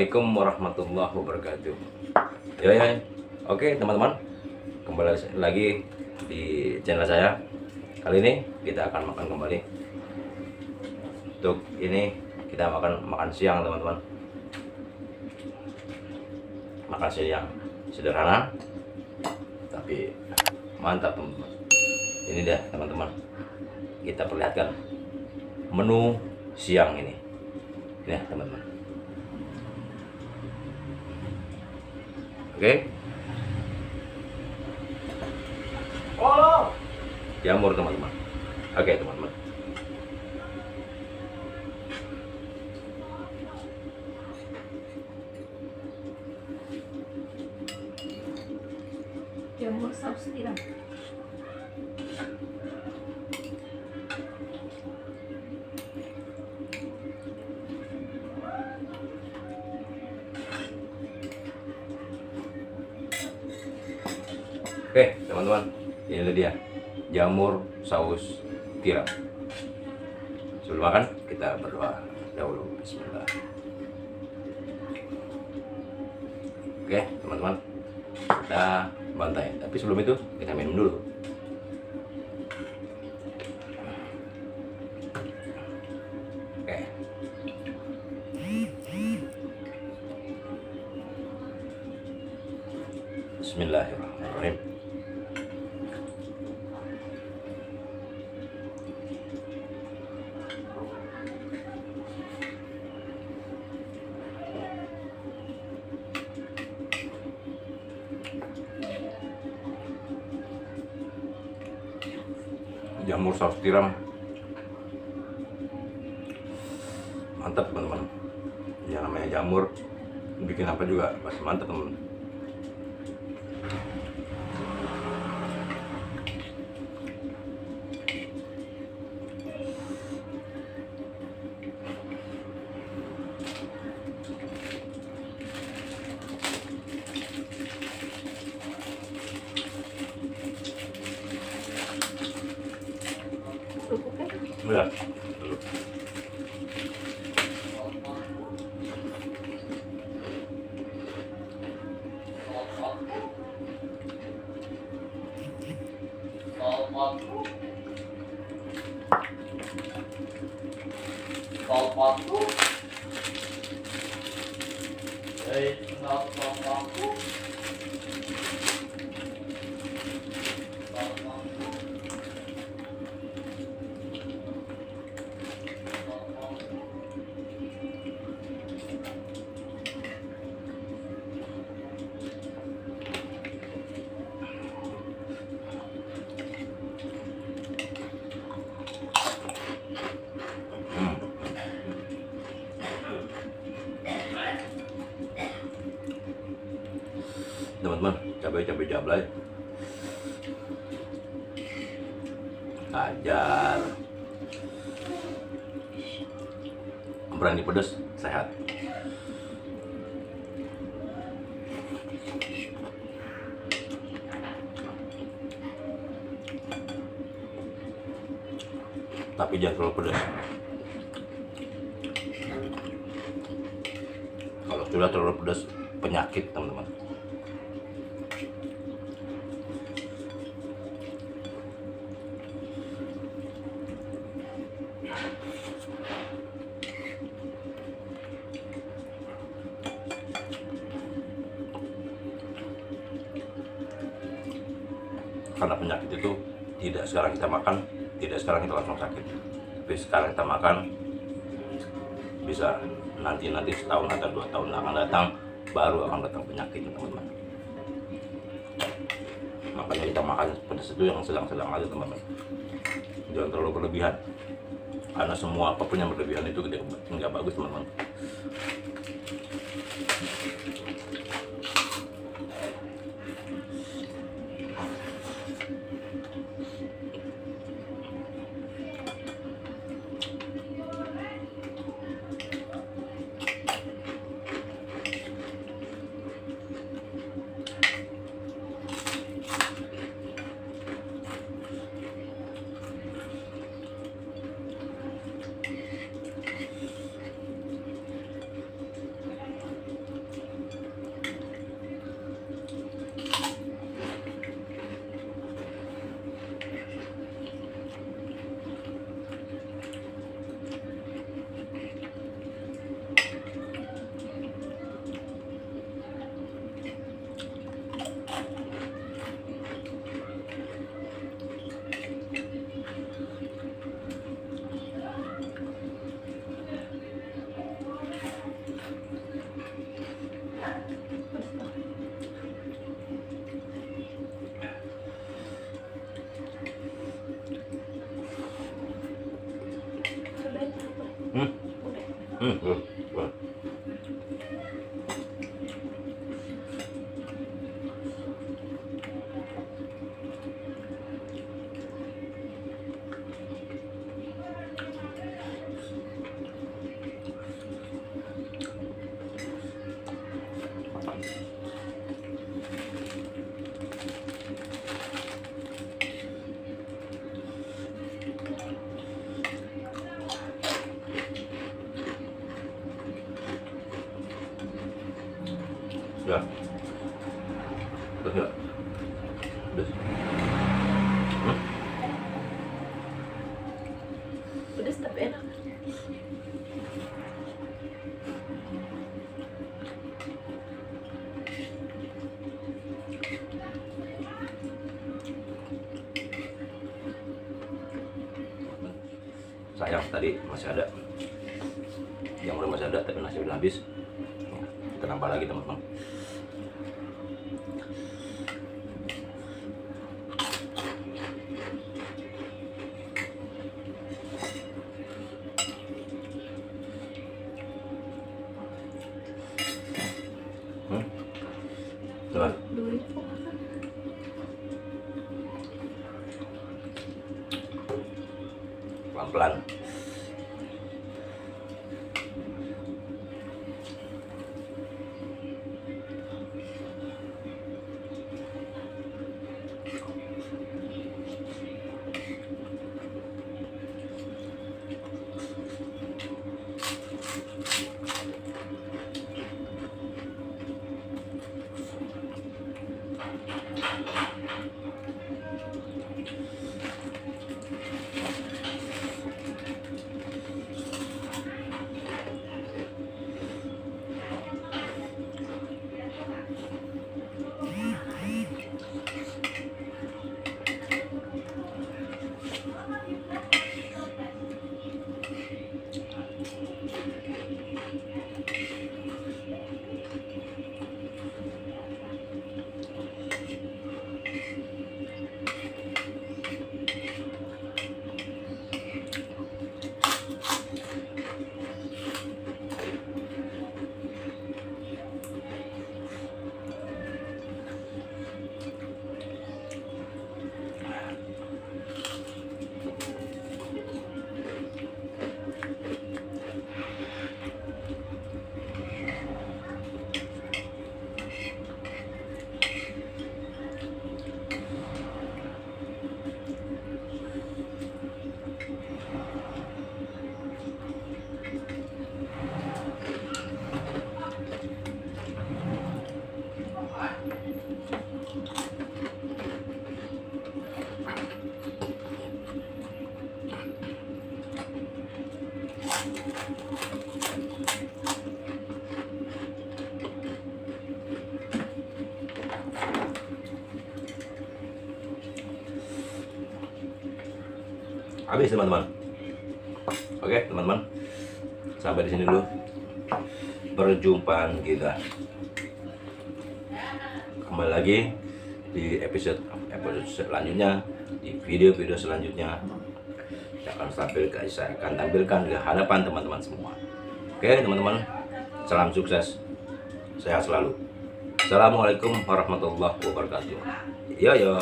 Assalamualaikum warahmatullahi wabarakatuh. Ya. Oke teman-teman, kembali lagi di channel saya. Kali ini kita akan makan kembali. Untuk ini kita makan siang teman-teman. Makan siang sederhana tapi mantap teman-teman. Ini dah teman-teman, kita perlihatkan menu siang ini. Ya teman-teman. Oke. Jamur teman-teman. Oke teman-teman. Jamur saus tiram. Oke teman-teman, ini dia jamur saus tiram. Sebelum makan kita berdoa dahulu. Bismillah. Oke teman-teman, kita bantai. Tapi sebelum itu kita minum dulu. Oke. Bismillahirrahmanirrahim. Jamur saus tiram mantap teman-teman. Ya namanya jamur, bikin apa juga pasti mantap teman-teman. Ya. Teman-teman, cabai jablay ajar, berani pedas, sehat. Tapi jangan terlalu pedas. Kalau sudah terlalu pedas, penyakit teman-teman. Karena penyakit itu tidak sekarang kita makan, tidak sekarang kita langsung sakit. Tapi sekarang kita makan, bisa nanti setahun atau 2 tahun akan datang, baru akan datang penyakit teman-teman. Makanya kita makan pedas itu yang sedang-sedang aja teman-teman. Jangan terlalu berlebihan. Karena semua apapun yang berlebihan itu nggak bagus teman-teman. Belum. Ya. Terus enggak? Udah. Pedes tapi enak. Sayang tadi masih ada. Yang udah masih ada tapi nasi udah habis. Kita nambah lagi teman-teman. Teman. Pelan-pelan. Habis teman-teman. Oke teman-teman, sampai di sini dulu perjumpaan kita. Kembali lagi di episode selanjutnya, di video-video selanjutnya yang saya akan tampilkan di hadapan teman-teman semua. Oke teman-teman, salam sukses, sehat selalu. Assalamualaikum warahmatullahi wabarakatuh. Yo yo.